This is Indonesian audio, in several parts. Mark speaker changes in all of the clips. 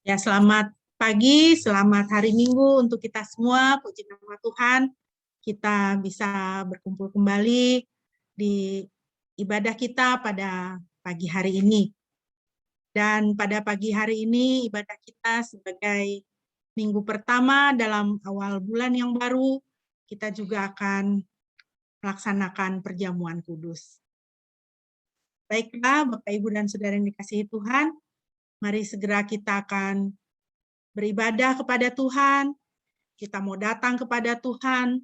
Speaker 1: Ya, selamat pagi, selamat hari Minggu untuk kita semua. Puji nama Tuhan, kita bisa berkumpul kembali di ibadah kita pada pagi hari ini. Dan pada pagi hari ini ibadah kita sebagai minggu pertama dalam awal bulan yang baru, kita juga akan melaksanakan perjamuan kudus. Baiklah, Bapak, Ibu, dan Saudara yang dikasihi Tuhan, mari segera kita akan beribadah kepada Tuhan, kita mau datang kepada Tuhan,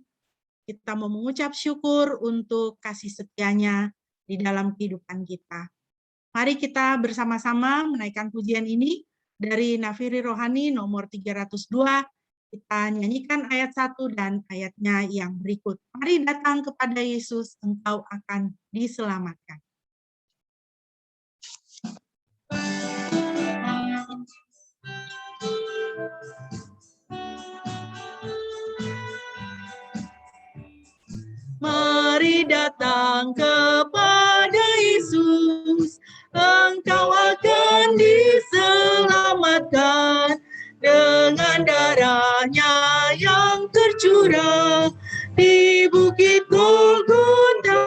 Speaker 1: kita mau mengucap syukur untuk kasih setianya di dalam kehidupan kita. Mari kita bersama-sama menaikkan pujian ini dari Nafiri Rohani nomor 302, kita nyanyikan ayat 1 dan ayatnya yang berikut. Mari datang kepada Yesus, engkau akan diselamatkan. Mari datang kepada Yesus, engkau akan diselamatkan dengan darah-Nya yang tercurah di Bukit Golgota.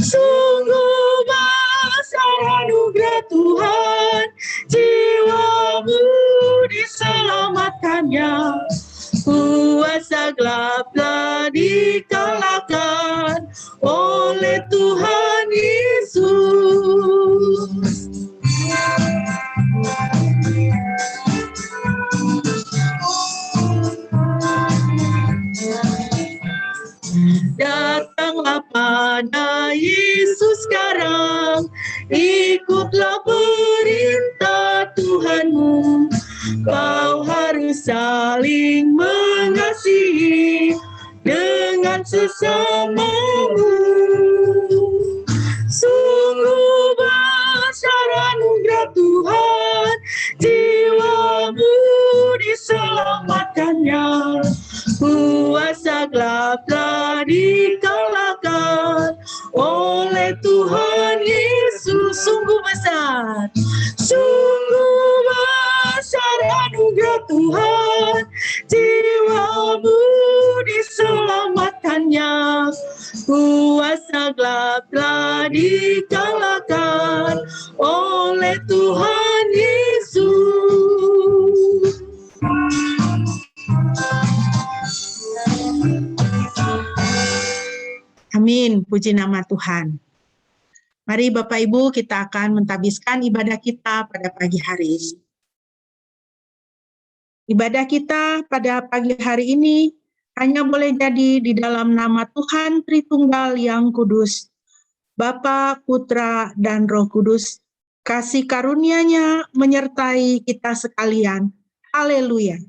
Speaker 1: Sungguh besar anugerah Tuhan, jiwamu diselamatkannya. Kuasa gelap telah dikalahkan oleh Tuhan Yesus. Datanglah pada Yesus sekarang, ikutlah perintah Tuhanmu. Kau harus saling mengasihi dengan sesamamu. Sungguh besar anugerah Tuhan, jiwamu diselamatkannya. Kuasa gelap telah dikalahkan oleh Tuhan Yesus. Sungguh besar, sungguh besar anugerah Tuhan, jiwamu diselamatkannya. Kuasa gelap telah dikalahkan oleh Tuhan Yesus. Amin, puji nama Tuhan. Mari Bapak Ibu, kita akan mentabiskan ibadah kita pada pagi hari ini. Ibadah kita pada pagi hari ini hanya boleh jadi di dalam nama Tuhan Tritunggal yang kudus, Bapa, Putra, dan Roh Kudus. Kasih karunia-Nya menyertai kita sekalian. Haleluya.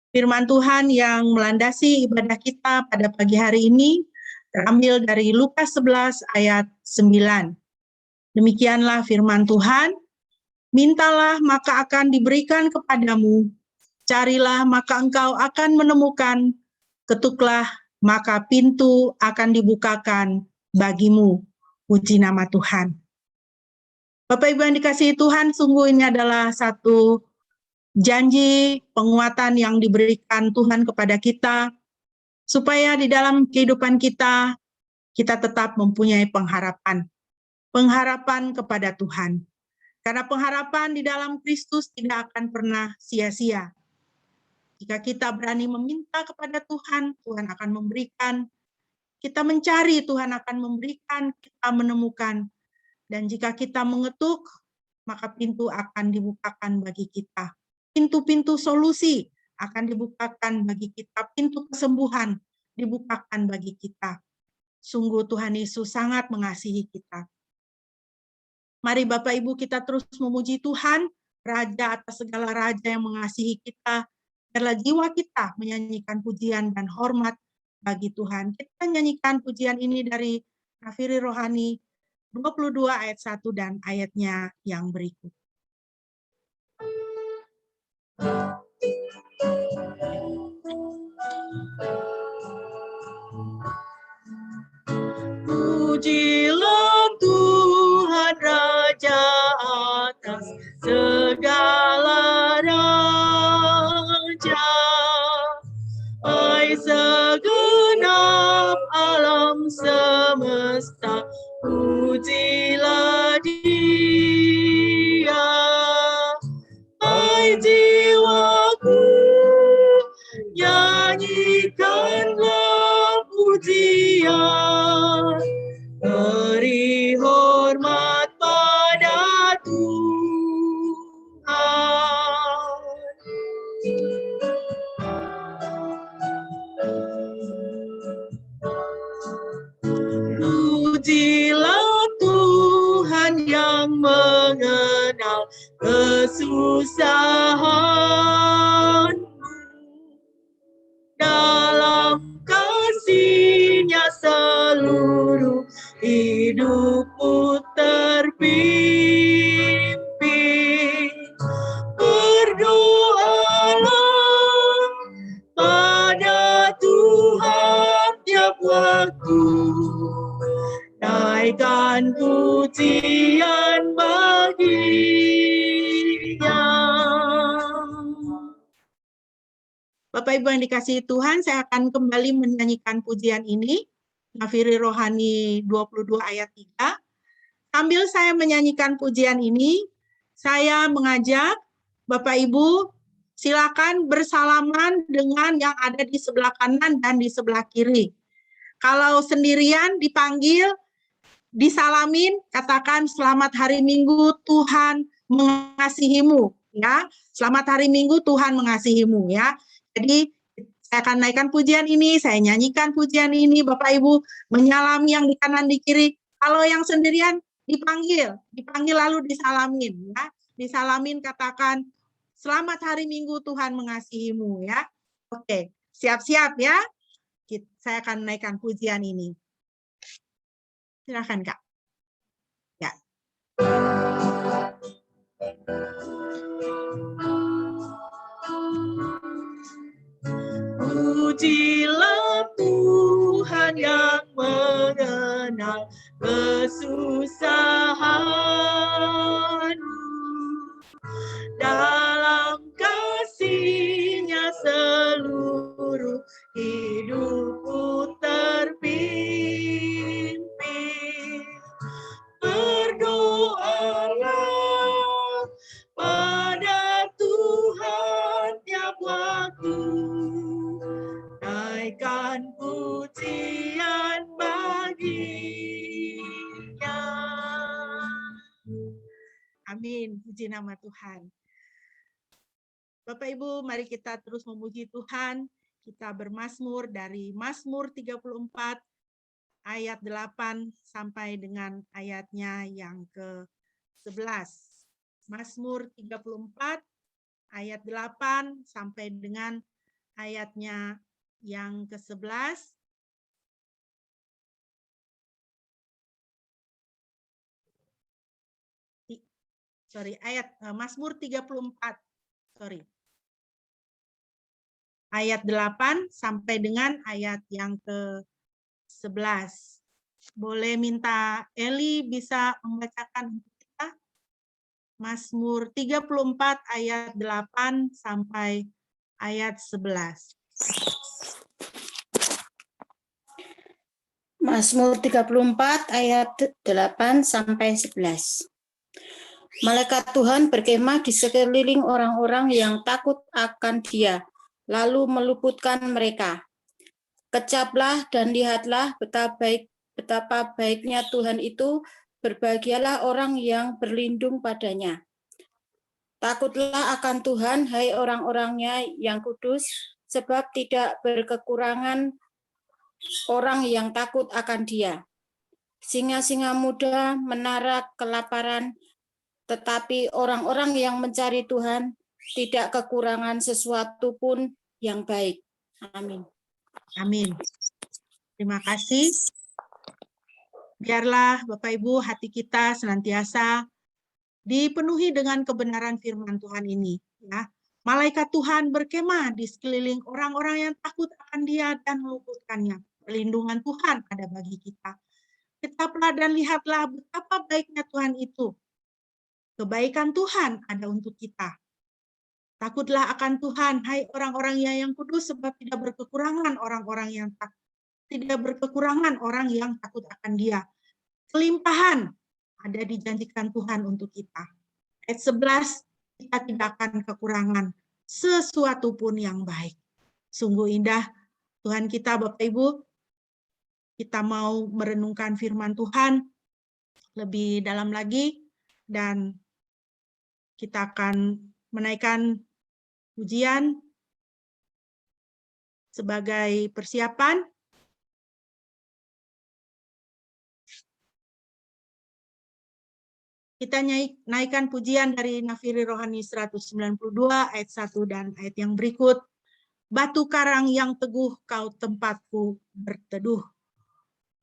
Speaker 1: Firman Tuhan yang melandasi ibadah kita pada pagi hari ini terambil dari Lukas 11 ayat 9. Demikianlah firman Tuhan, mintalah maka akan diberikan kepadamu, carilah maka engkau akan menemukan, ketuklah maka pintu akan dibukakan bagimu. Puji nama Tuhan. Bapak Ibu yang dikasihi Tuhan, sungguh ini adalah satu janji penguatan yang diberikan Tuhan kepada kita, supaya di dalam kehidupan kita, kita tetap mempunyai pengharapan. Pengharapan kepada Tuhan. Karena pengharapan di dalam Kristus tidak akan pernah sia-sia. Jika kita berani meminta kepada Tuhan, Tuhan akan memberikan. Kita mencari, Tuhan akan memberikan, kita menemukan. Dan jika kita mengetuk, maka pintu akan dibukakan bagi kita. Pintu-pintu solusi akan dibukakan bagi kita. Pintu kesembuhan dibukakan bagi kita. Sungguh Tuhan Yesus sangat mengasihi kita. Mari Bapak Ibu kita terus memuji Tuhan, Raja atas segala raja yang mengasihi kita. Biarlah jiwa kita menyanyikan pujian dan hormat bagi Tuhan. Kita nyanyikan pujian ini dari Nafiri Rohani 22 ayat 1 dan ayatnya yang berikut. Pujilah Tuhan Raja atas segala raja. Hai segenap alam semesta, pujilah Dia. Hai jiwaku, nyanyikanlah pujian, beri hormat pada Tuhan. Pujilah Tuhan yang mengenal kesusahan. Dalam kasih-Nya seluruh hidupku terpimpin. Berdoalah pada Tuhan tiap waktu, naikkan pujian bagi-Nya. Bapak Ibu yang dikasihi Tuhan, saya akan kembali menyanyikan pujian ini, Nafiri Rohani 22 ayat 3. Sambil saya menyanyikan pujian ini, saya mengajak Bapak Ibu silakan bersalaman dengan yang ada di sebelah kanan dan di sebelah kiri. Kalau sendirian dipanggil, disalamin, katakan selamat hari Minggu, Tuhan mengasihimu, ya. Selamat hari Minggu, Tuhan mengasihimu, ya. Jadi saya akan naikkan pujian ini, saya nyanyikan pujian ini, Bapak Ibu menyalami yang di kanan di kiri. Kalau yang sendirian dipanggil lalu disalamin, ya. Disalamin, katakan selamat hari Minggu, Tuhan mengasihimu, ya. Oke, siap-siap ya. Saya akan naikkan pujian ini. Silakan, Kak. Ya. Pujilah Tuhan yang mengenal kesusahanmu. Dalam kasih-Nya seluruh hidupku terpimpin. Berdoalah pada Tuhan tiap waktu, naikkan pujian bagi-Nya. Amin, puji nama Tuhan. Bapak Ibu, mari kita terus memuji Tuhan. Kita bermazmur dari Mazmur 34 ayat 8 sampai dengan ayatnya yang ke-11. Mazmur 34 ayat 8 sampai dengan ayatnya yang ke-11. Mazmur 34. Ayat 8 sampai dengan ayat yang ke-11. Boleh minta Eli bisa membacakan untuk kita? Mazmur 34 ayat 8 sampai ayat 11.
Speaker 2: Mazmur 34 ayat 8 sampai 11. Malaikat Tuhan berkemah di sekeliling orang-orang yang takut akan Dia, lalu meluputkan mereka. Kecaplah dan lihatlah betapa baiknya Tuhan itu, berbahagialah orang yang berlindung padanya. Takutlah akan Tuhan, hai orang-orangnya yang kudus, sebab tidak berkekurangan orang yang takut akan Dia. Singa-singa muda menara kelaparan, tetapi orang-orang yang mencari Tuhan tidak kekurangan sesuatu pun yang baik. Amin.
Speaker 1: Amin. Terima kasih. Biarlah Bapak Ibu hati kita senantiasa dipenuhi dengan kebenaran firman Tuhan ini. Ya. Malaikat Tuhan berkemah di sekeliling orang-orang yang takut akan Dia dan meluputkannya. Perlindungan Tuhan ada bagi kita. Tetaplah dan lihatlah betapa baiknya Tuhan itu. Kebaikan Tuhan ada untuk kita. Takutlah akan Tuhan, hai orang-orangnya yang kudus, sebab tidak berkekurangan orang-orang yang takut akan Dia. Kelimpahan ada dijanjikan Tuhan untuk kita. Ayat 11, kita tidak akan kekurangan sesuatu pun yang baik. Sungguh indah Tuhan kita, Bapak Ibu. Kita mau merenungkan firman Tuhan lebih dalam lagi, dan kita akan menaikkan pujian sebagai persiapan. Kita naikkan pujian dari Nafiri Rohani 192 ayat 1 dan ayat yang berikut. Batu karang yang teguh, kau tempatku berteduh.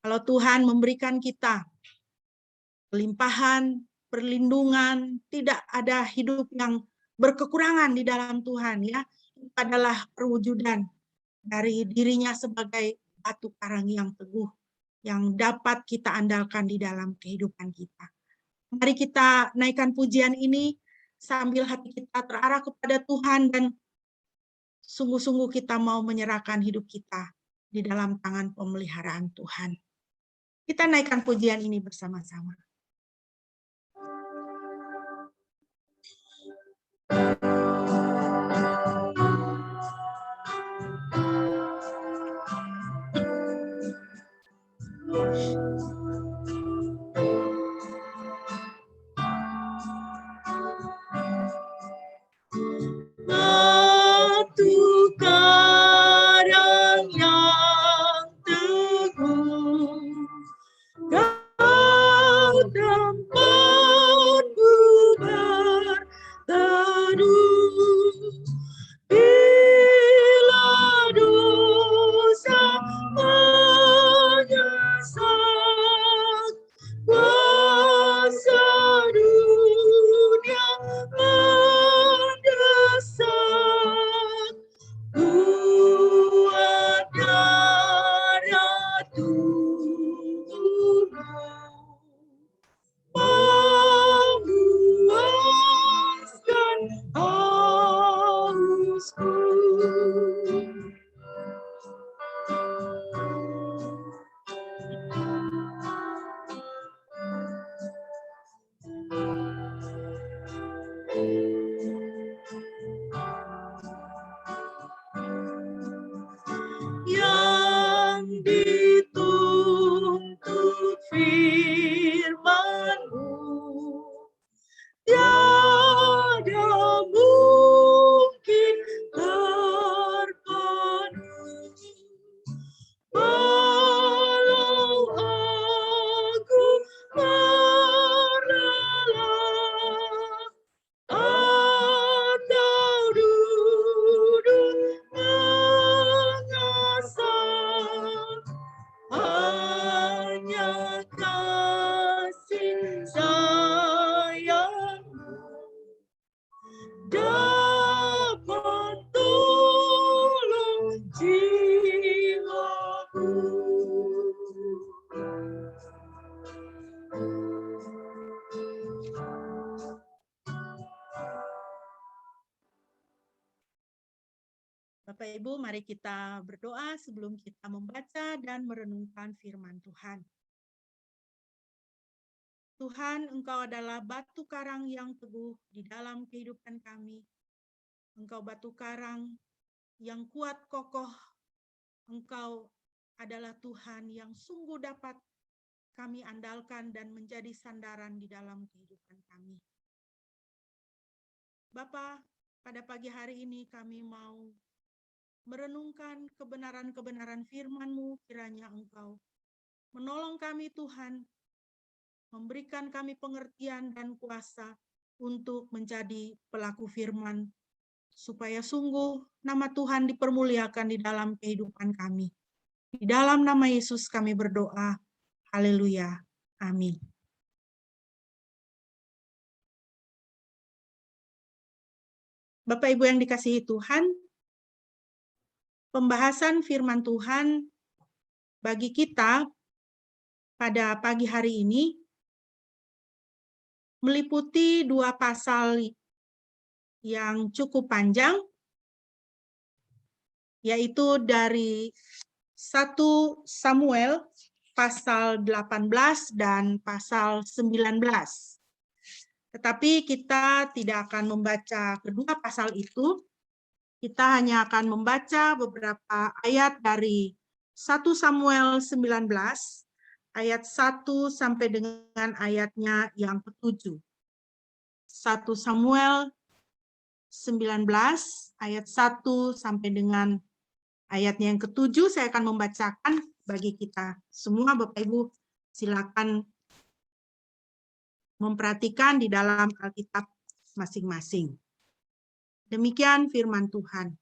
Speaker 1: Kalau Tuhan memberikan kita kelimpahan, perlindungan, tidak ada hidup yang berkekurangan di dalam Tuhan, ya. Itu adalah perwujudan dari dirinya sebagai batu karang yang teguh, yang dapat kita andalkan di dalam kehidupan kita. Mari kita naikkan pujian ini sambil hati kita terarah kepada Tuhan dan sungguh-sungguh kita mau menyerahkan hidup kita di dalam tangan pemeliharaan Tuhan. Kita naikkan pujian ini bersama-sama. Batu karang yang teguh, kau tempatku berteduh. Bila dosa menyesak, kuasa dunia mendesak, kuat darah tubuhmu memuaskan hausku. Yang dituntut firman-Mu, tiada mungkin terpenuhi. Walau aku merela atau duduk mengasah, hanya kasih sayang-Mu dapat tolong jiwaku. Bapak Ibu, mari kita berdoa sebelum kita membaca dan merenungkan firman Tuhan. Tuhan, Engkau adalah batu karang yang teguh di dalam kehidupan kami. Engkau batu karang yang kuat kokoh. Engkau adalah Tuhan yang sungguh dapat kami andalkan dan menjadi sandaran di dalam kehidupan kami. Bapa, pada pagi hari ini kami mau merenungkan kebenaran-kebenaran firman-Mu, kiranya Engkau menolong kami Tuhan, memberikan kami pengertian dan kuasa untuk menjadi pelaku firman, supaya sungguh nama Tuhan dipermuliakan di dalam kehidupan kami. Di dalam nama Yesus kami berdoa. Haleluya. Amin. Bapak Ibu yang dikasihi Tuhan, pembahasan firman Tuhan bagi kita pada pagi hari ini meliputi 2 pasal yang cukup panjang, yaitu dari 1 Samuel pasal 18 dan pasal 19. Tetapi kita tidak akan membaca kedua pasal itu. Kita hanya akan membaca beberapa ayat dari 1 Samuel 19, ayat 1 sampai dengan ayatnya yang ke-7. 1 Samuel 19, ayat 1 sampai dengan ayatnya yang ke-7. Saya akan membacakan bagi kita semua. Bapak Ibu, silakan memperhatikan di dalam Alkitab masing-masing. Demikian firman Tuhan.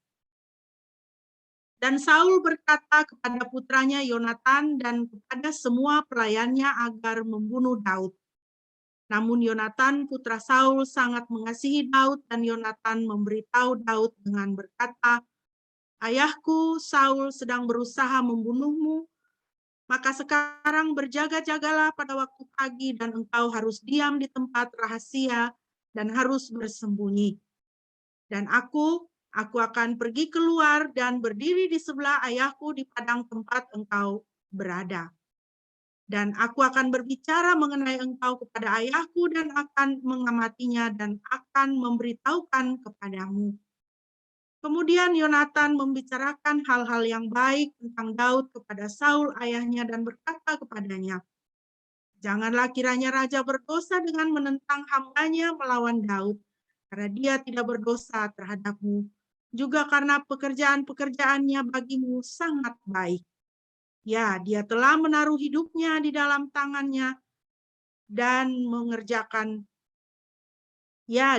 Speaker 1: Dan Saul berkata kepada putranya Yonatan dan kepada semua pelayannya agar membunuh Daud. Namun Yonatan putra Saul sangat mengasihi Daud, dan Yonatan memberitahu Daud dengan berkata, "Ayahku Saul sedang berusaha membunuhmu, maka sekarang berjaga-jagalah pada waktu pagi, dan engkau harus diam di tempat rahasia dan harus bersembunyi. Dan aku akan pergi keluar dan berdiri di sebelah ayahku di padang tempat engkau berada. Dan aku akan berbicara mengenai engkau kepada ayahku dan akan mengamatinya dan akan memberitahukan kepadamu." Kemudian Yonatan membicarakan hal-hal yang baik tentang Daud kepada Saul ayahnya dan berkata kepadanya, "Janganlah kiranya raja berdosa dengan menentang hambanya melawan Daud, karena dia tidak berdosa terhadapmu, juga karena pekerjaan-pekerjaannya bagimu sangat baik. Ya, dia telah menaruh hidupnya di dalam tangannya dan mengerjakan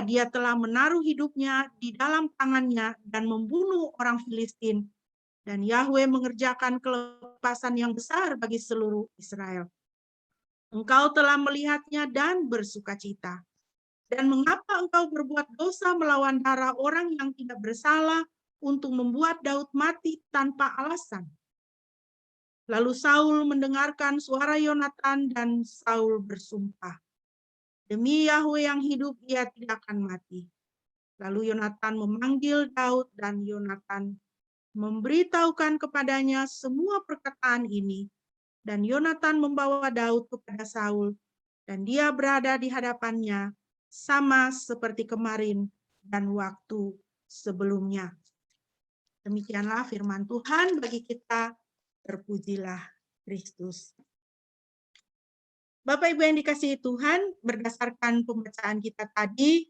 Speaker 1: dia telah menaruh hidupnya di dalam tangannya dan membunuh orang Filistin. Dan Yahweh mengerjakan kelepasan yang besar bagi seluruh Israel. Engkau telah melihatnya dan bersukacita. Dan mengapa engkau berbuat dosa melawan darah orang yang tidak bersalah untuk membuat Daud mati tanpa alasan?" Lalu Saul mendengarkan suara Yonatan dan Saul bersumpah, "Demi Yahweh yang hidup, ia tidak akan mati." Lalu Yonatan memanggil Daud dan Yonatan memberitahukan kepadanya semua perkataan ini. Dan Yonatan membawa Daud kepada Saul, dan dia berada di hadapannya sama seperti kemarin dan waktu sebelumnya. Demikianlah firman Tuhan bagi kita. Terpujilah Kristus. Bapak Ibu yang dikasihi Tuhan, berdasarkan pembacaan kita tadi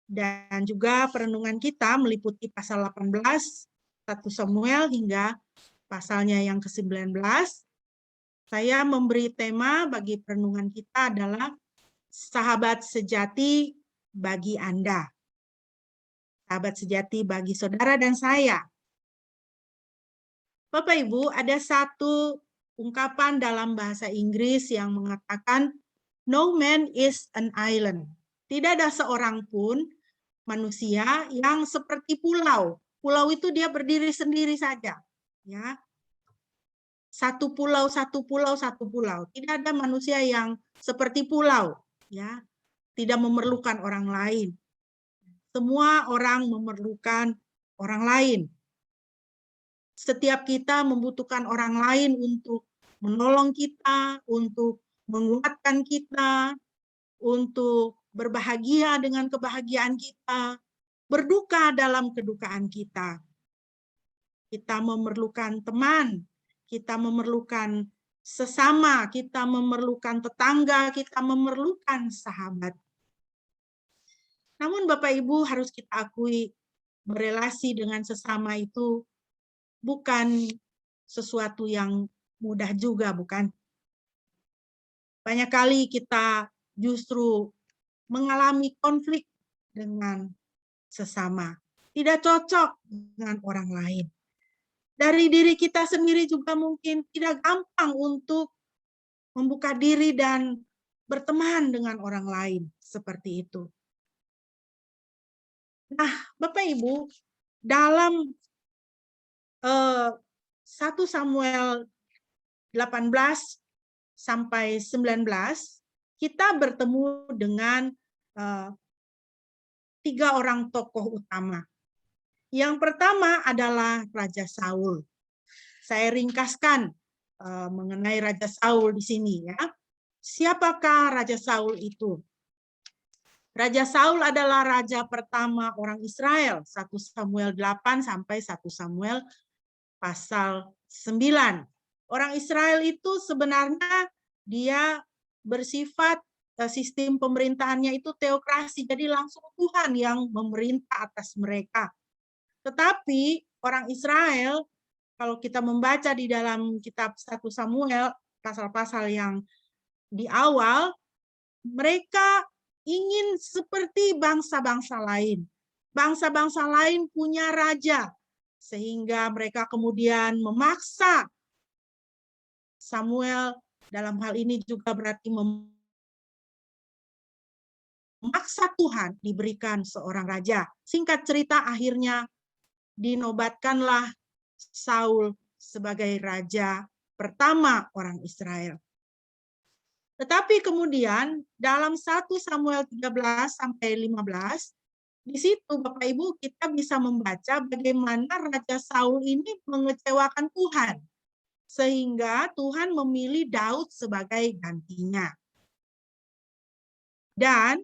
Speaker 1: dan juga perenungan kita meliputi pasal 18, 1 Samuel hingga pasalnya yang ke-19, saya memberi tema bagi perenungan kita adalah sahabat sejati bagi Anda. Sahabat sejati bagi saudara dan saya. Bapak Ibu, ada satu ungkapan dalam bahasa Inggris yang mengatakan, "No man is an island." Tidak ada seorang pun manusia yang seperti pulau. Pulau itu dia berdiri sendiri saja, ya. Satu pulau, satu pulau, satu pulau. Tidak ada manusia yang seperti pulau, ya. Tidak memerlukan orang lain. Semua orang memerlukan orang lain. Setiap kita membutuhkan orang lain untuk menolong kita, untuk menguatkan kita, untuk berbahagia dengan kebahagiaan kita, berduka dalam kedukaan kita. kita memerlukan teman, kita memerlukan sesama, kita memerlukan tetangga, kita memerlukan sahabat. Namun Bapak Ibu harus kita akui, berelasi dengan sesama itu bukan sesuatu yang mudah juga, bukan? Banyak kali kita justru mengalami konflik dengan sesama, tidak cocok dengan orang lain. Dari diri kita sendiri juga mungkin tidak gampang untuk membuka diri dan berteman dengan orang lain seperti itu. Nah, Bapak Ibu, dalam 1 Samuel 18 sampai 19, kita bertemu dengan 3 orang tokoh utama. Yang pertama adalah Raja Saul. Saya ringkaskan mengenai Raja Saul di sini ya. Siapakah Raja Saul itu? Raja Saul adalah raja pertama orang Israel, 1 Samuel 8 sampai 1 Samuel pasal 9. Orang Israel itu sebenarnya dia bersifat sistem pemerintahannya itu teokrasi, jadi langsung Tuhan yang memerintah atas mereka. Tetapi orang Israel, kalau kita membaca di dalam kitab 1 Samuel, pasal-pasal yang di awal, mereka ingin seperti bangsa-bangsa lain. Bangsa-bangsa lain punya raja, sehingga mereka kemudian memaksa Samuel, dalam hal ini juga berarti memaksa Tuhan diberikan seorang raja. Singkat cerita, akhirnya dinobatkanlah Saul sebagai raja pertama orang Israel. Tetapi kemudian dalam 1 Samuel 13 sampai 15, di situ Bapak Ibu kita bisa membaca bagaimana Raja Saul ini mengecewakan Tuhan. Sehingga Tuhan memilih Daud sebagai gantinya. Dan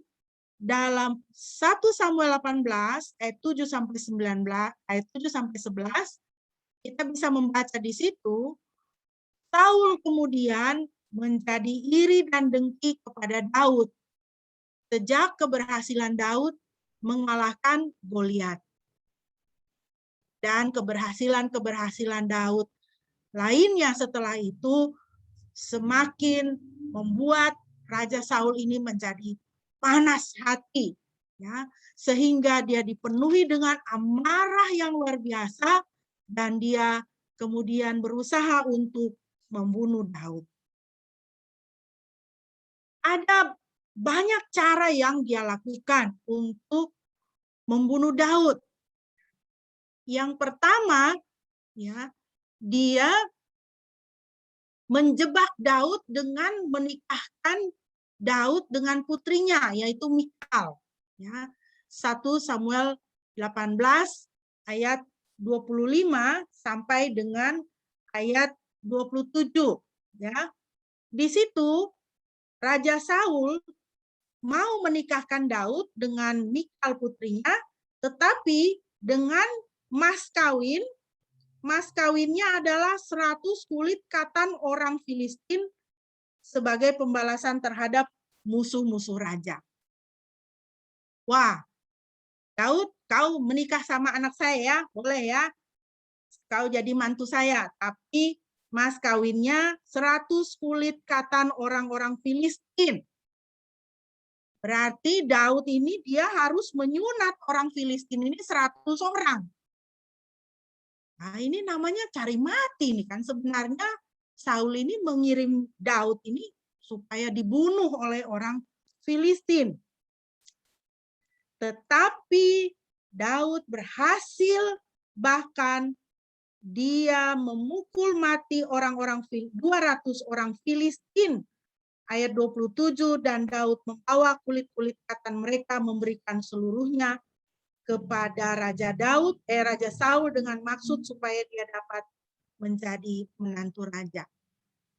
Speaker 1: dalam 1 Samuel 18 ayat 7 sampai 19, ayat 7 sampai 11, kita bisa membaca di situ Saul kemudian menjadi iri dan dengki kepada Daud sejak keberhasilan Daud mengalahkan Goliat. Dan keberhasilan Daud lainnya setelah itu semakin membuat Raja Saul ini menjadi panas hati, ya, sehingga dia dipenuhi dengan amarah yang luar biasa dan dia kemudian berusaha untuk membunuh Daud. Ada banyak cara yang dia lakukan untuk membunuh Daud. Yang pertama, ya, dia menjebak Daud dengan menikahkan Daud dengan putrinya, yaitu Mikal. Ya, 1 Samuel 18 ayat 25 sampai dengan ayat 27. Ya, di situ Raja Saul mau menikahkan Daud dengan Mikal putrinya, tetapi dengan mas kawinnya adalah 100 kulit katan orang Filistin sebagai pembalasan terhadap musuh-musuh raja. Wah, Daud, kau menikah sama anak saya ya, boleh ya. Kau jadi mantu saya, tapi mas kawinnya 100 kulit katan orang-orang Filistin. Berarti Daud ini dia harus menyunat orang Filistin ini 100 orang. Nah, ini namanya cari mati nih kan. Sebenarnya Saul ini mengirim Daud ini supaya dibunuh oleh orang Filistin. Tetapi Daud berhasil, bahkan dia memukul mati 200 orang Filistin. Ayat 27, dan Daud membawa kulit-kulit katan mereka, memberikan seluruhnya kepada Raja Saul dengan maksud supaya dia dapat menjadi menantu raja.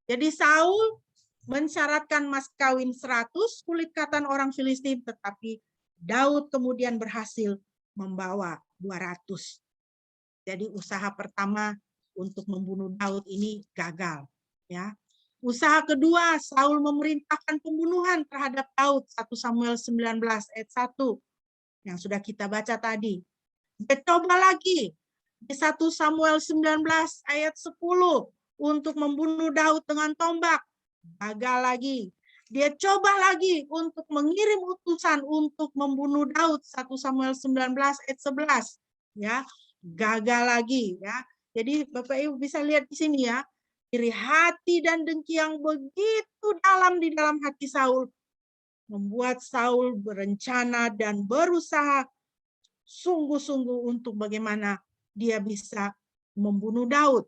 Speaker 1: Jadi Saul mensyaratkan mas kawin 100 kulit katan orang Filistin, tetapi Daud kemudian berhasil membawa 200. Jadi usaha pertama untuk membunuh Daud ini gagal, ya. Usaha kedua, Saul memerintahkan pembunuhan terhadap Daud, 1 Samuel 19 ayat 1 yang sudah kita baca tadi. Dia coba lagi di 1 Samuel 19 ayat 10 untuk membunuh Daud dengan tombak. Gagal lagi. Dia coba lagi untuk mengirim utusan untuk membunuh Daud, 1 Samuel 19 ayat 11. Ya, gagal lagi ya. Jadi Bapak Ibu bisa lihat di sini ya, iri hati dan dengki yang begitu dalam di dalam hati Saul membuat Saul berencana dan berusaha sungguh-sungguh untuk bagaimana dia bisa membunuh Daud.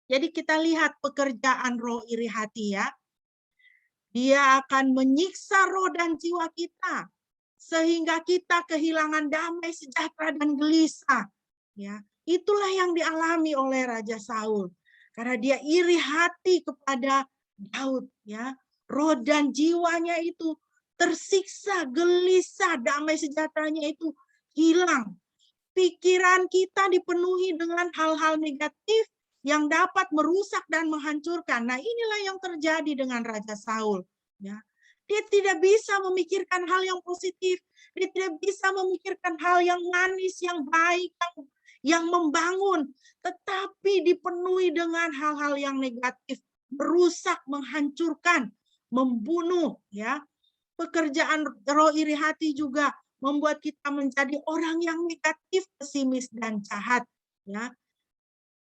Speaker 1: Jadi kita lihat pekerjaan roh iri hati ya. Dia akan menyiksa roh dan jiwa kita sehingga kita kehilangan damai sejahtera dan gelisah. Ya, itulah yang dialami oleh Raja Saul karena dia iri hati kepada Daud. Ya, roh dan jiwanya itu tersiksa, gelisah, damai sejahteranya itu hilang. Pikiran kita dipenuhi dengan hal-hal negatif yang dapat merusak dan menghancurkan. Nah, inilah yang terjadi dengan Raja Saul. Ya. Dia tidak bisa memikirkan hal yang positif. Dia tidak bisa memikirkan hal yang manis, yang baik, yang membangun. Tetapi dipenuhi dengan hal-hal yang negatif. Merusak, menghancurkan, membunuh. Ya. Pekerjaan roh iri hati juga membuat kita menjadi orang yang negatif, pesimis, dan jahat. Ya.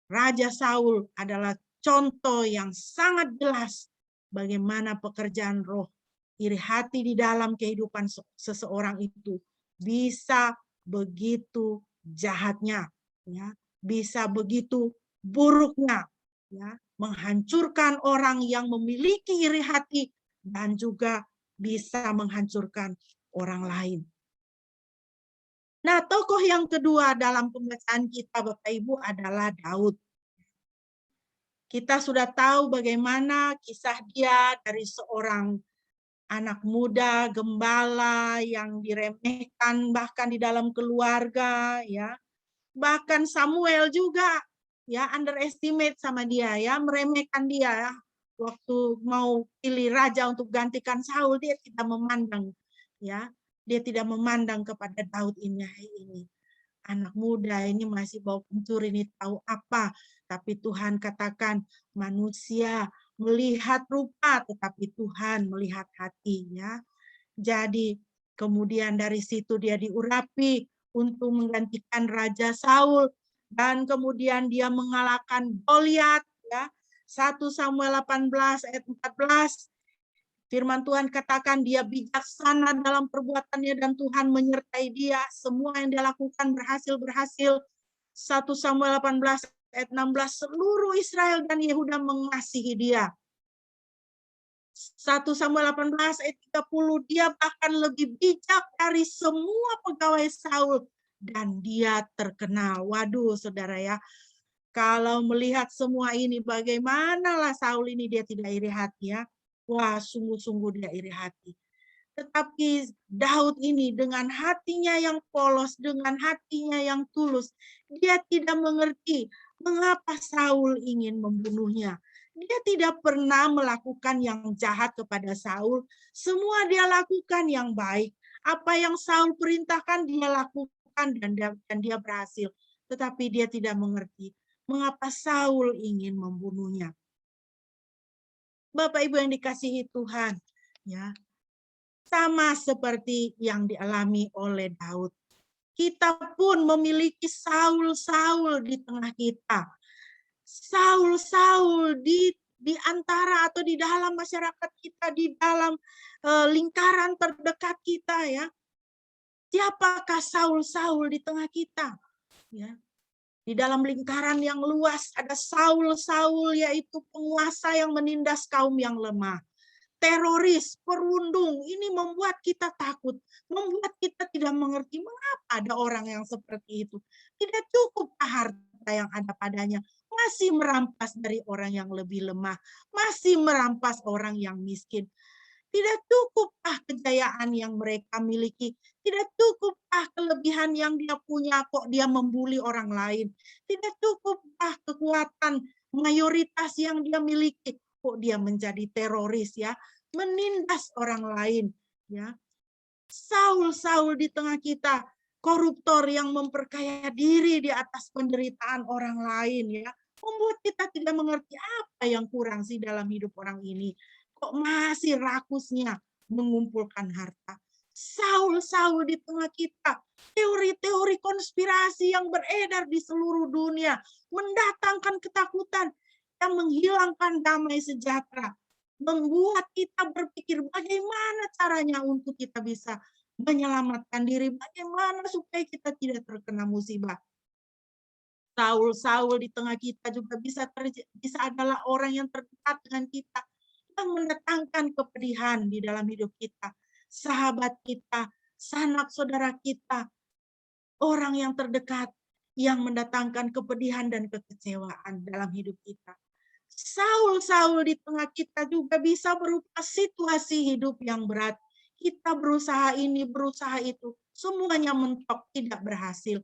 Speaker 1: Raja Saul adalah contoh yang sangat jelas bagaimana pekerjaan roh iri hati di dalam kehidupan seseorang itu bisa begitu jahatnya, ya, bisa begitu buruknya, ya, menghancurkan orang yang memiliki iri hati dan juga bisa menghancurkan orang lain. Nah, tokoh yang kedua dalam pembacaan kita, Bapak Ibu, adalah Daud. Kita sudah tahu bagaimana kisah dia dari seorang anak muda, gembala yang diremehkan bahkan di dalam keluarga, ya. Bahkan Samuel juga ya underestimate sama dia, ya, meremehkan dia. Waktu mau pilih raja untuk gantikan Saul, dia tidak memandang, ya. Dia tidak memandang kepada Daud ini. Anak muda ini masih bau kencur, ini tahu apa. Tapi Tuhan katakan manusia melihat rupa, tetapi Tuhan melihat hatinya. Jadi kemudian dari situ dia diurapi untuk menggantikan Raja Saul. Dan kemudian dia mengalahkan Goliat. Ya. 1 Samuel 18 ayat 14. Firman Tuhan katakan dia bijaksana dalam perbuatannya dan Tuhan menyertai dia. Semua yang dia lakukan berhasil. 1 Samuel 18 ayat 16, seluruh Israel dan Yehuda mengasihi dia. 1 Samuel 18 ayat 30, dia bahkan lebih bijak dari semua pegawai Saul dan dia terkenal. Waduh, saudara ya. Kalau melihat semua ini, bagaimanalah Saul ini dia tidak iri hati ya. Wah, sungguh-sungguh dia iri hati. Tetapi Daud ini dengan hatinya yang polos, dengan hatinya yang tulus, dia tidak mengerti mengapa Saul ingin membunuhnya. Dia tidak pernah melakukan yang jahat kepada Saul. Semua dia lakukan yang baik. Apa yang Saul perintahkan dia lakukan dan dia berhasil. Tetapi dia tidak mengerti mengapa Saul ingin membunuhnya. Bapak Ibu yang dikasihi Tuhan, ya, sama seperti yang dialami oleh Daud. Kita pun memiliki Saul-Saul di tengah kita. Saul-Saul di antara atau di dalam masyarakat kita, di dalam lingkaran terdekat kita ya. Siapakah Saul-Saul di tengah kita? Ya. Di dalam lingkaran yang luas ada Saul-Saul, yaitu penguasa yang menindas kaum yang lemah. Teroris, perundung, ini membuat kita takut. Membuat kita tidak mengerti mengapa ada orang yang seperti itu. Tidak cukup harta yang ada padanya. Masih merampas dari orang yang lebih lemah. Masih merampas orang yang miskin. Tidak cukupkah kejayaan yang mereka miliki? Tidak cukupkah kelebihan yang dia punya kok dia membuli orang lain? Tidak cukupkah kekuatan mayoritas yang dia miliki kok dia menjadi teroris ya, menindas orang lain ya. Saul di tengah kita, koruptor yang memperkaya diri di atas penderitaan orang lain ya, membuat kita tidak mengerti apa yang kurang sih dalam hidup orang ini. Kok masih rakusnya mengumpulkan harta. Saul di tengah kita, teori-teori konspirasi yang beredar di seluruh dunia, mendatangkan ketakutan yang menghilangkan damai sejahtera, membuat kita berpikir bagaimana caranya untuk kita bisa menyelamatkan diri, bagaimana supaya kita tidak terkena musibah. Saul di tengah kita juga bisa adalah orang yang terdekat dengan kita, yang mendatangkan kepedihan di dalam hidup kita. Sahabat kita, sanak saudara kita, orang yang terdekat yang mendatangkan kepedihan dan kekecewaan dalam hidup kita. Saul di tengah kita juga bisa berupa situasi hidup yang berat. Kita berusaha ini, berusaha itu, semuanya mentok, tidak berhasil.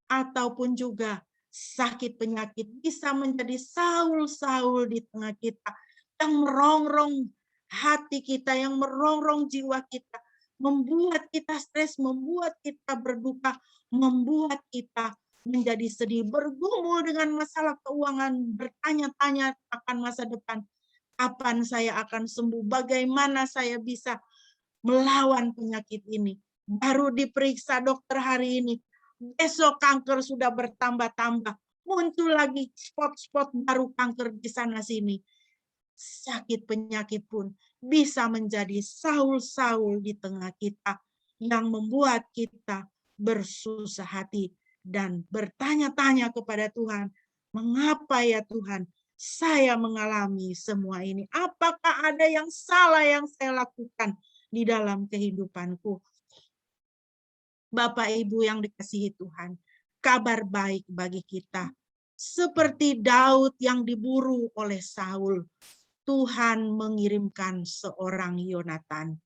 Speaker 1: Ataupun juga sakit penyakit bisa menjadi Saul di tengah kita yang merongrong hati kita, yang merongrong jiwa kita, membuat kita stres, membuat kita berduka, membuat kita menjadi sedih, bergumul dengan masalah keuangan, bertanya-tanya akan masa depan. Kapan saya akan sembuh? Bagaimana saya bisa melawan penyakit ini? Baru diperiksa dokter hari ini, besok kanker sudah bertambah-tambah. Muncul lagi spot-spot baru kanker di sana-sini. Sakit penyakit pun bisa menjadi Saul di tengah kita yang membuat kita bersusah hati dan bertanya-tanya kepada Tuhan, mengapa ya Tuhan saya mengalami semua ini? Apakah ada yang salah yang saya lakukan di dalam kehidupanku? Bapak Ibu yang dikasihi Tuhan, kabar baik bagi kita. Seperti Daud yang diburu oleh Saul, Tuhan mengirimkan seorang Yonatan.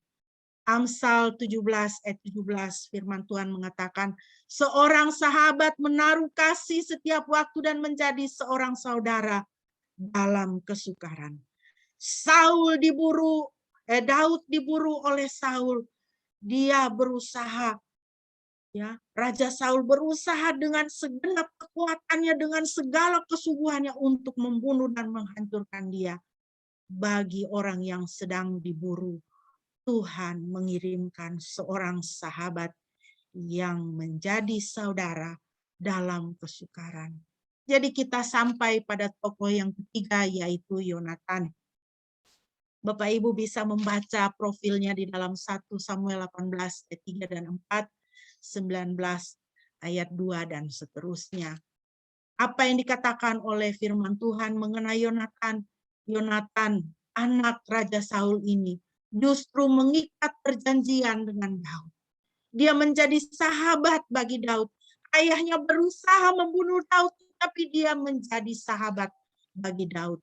Speaker 1: Amsal 17 ayat 17 firman Tuhan mengatakan, seorang sahabat menaruh kasih setiap waktu dan menjadi seorang saudara dalam kesukaran. Daud diburu oleh Saul. Dia berusaha, ya, Raja Saul berusaha dengan segenap kekuatannya, dengan segala kesungguhannya untuk membunuh dan menghancurkan dia. Bagi orang yang sedang diburu, Tuhan mengirimkan seorang sahabat yang menjadi saudara dalam kesukaran. Jadi kita sampai pada tokoh yang ketiga, yaitu Yonatan. Bapak Ibu bisa membaca profilnya di dalam 1 Samuel 18 ayat 3 dan 4, 19 ayat 2 dan seterusnya. Apa yang dikatakan oleh firman Tuhan mengenai Yonatan? Yonatan, anak Raja Saul ini, justru mengikat perjanjian dengan Daud. Dia menjadi sahabat bagi Daud. Ayahnya berusaha membunuh Daud, tapi dia menjadi sahabat bagi Daud.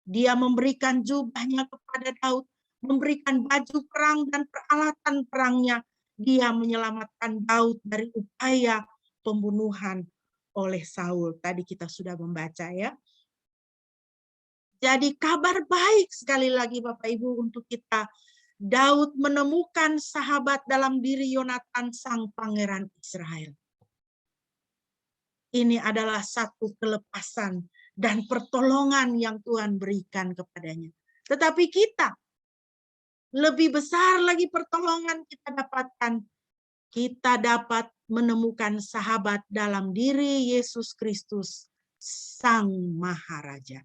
Speaker 1: Dia memberikan jubahnya kepada Daud, memberikan baju perang dan peralatan perangnya. Dia menyelamatkan Daud dari upaya pembunuhan oleh Saul. Tadi kita sudah membaca ya. Jadi kabar baik sekali lagi Bapak Ibu untuk kita. Daud menemukan sahabat dalam diri Yonatan sang pangeran Israel. Ini adalah satu kelepasan dan pertolongan yang Tuhan berikan kepadanya. Tetapi kita, lebih besar lagi pertolongan kita dapatkan. Kita dapat menemukan sahabat dalam diri Yesus Kristus, Sang Maharaja.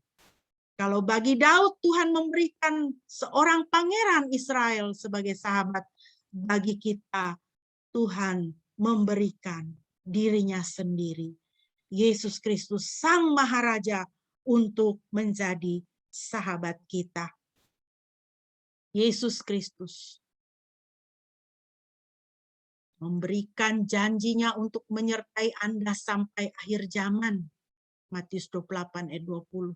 Speaker 1: Kalau bagi Daud, Tuhan memberikan seorang pangeran Israel sebagai sahabat. Bagi kita, Tuhan memberikan dirinya sendiri, Yesus Kristus, Sang Maharaja, untuk menjadi sahabat kita. Yesus Kristus memberikan janjinya untuk menyertai Anda sampai akhir zaman. Matius 28 ayat 20.